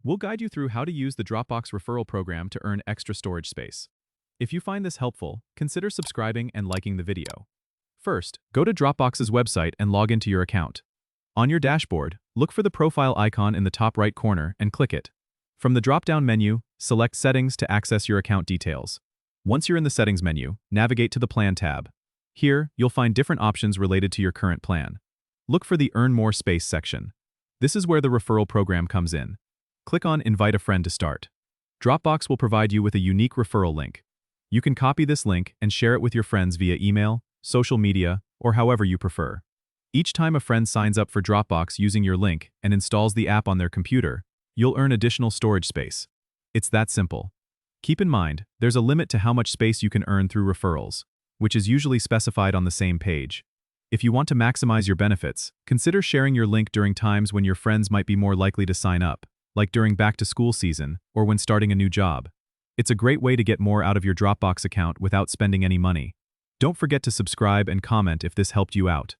We'll guide you through how to use the Dropbox Referral program to earn extra storage space. If you find this helpful, consider subscribing and liking the video. First, go to Dropbox's website and log into your account. On your dashboard, look for the profile icon in the top right corner and click it. From the drop-down menu, select Settings to access your account details. Once you're in the Settings menu, navigate to the Plan tab. Here, you'll find different options related to your current plan. Look for the Earn More Space section. This is where the referral program comes in. Click on Invite a Friend to start. Dropbox will provide you with a unique referral link. You can copy this link and share it with your friends via email, social media, or however you prefer. Each time a friend signs up for Dropbox using your link and installs the app on their computer, you'll earn additional storage space. It's that simple. Keep in mind, there's a limit to how much space you can earn through referrals, which is usually specified on the same page. If you want to maximize your benefits, consider sharing your link during times when your friends might be more likely to sign up, like during back-to-school season or when starting a new job. It's a great way to get more out of your Dropbox account without spending any money. Don't forget to subscribe and comment if this helped you out.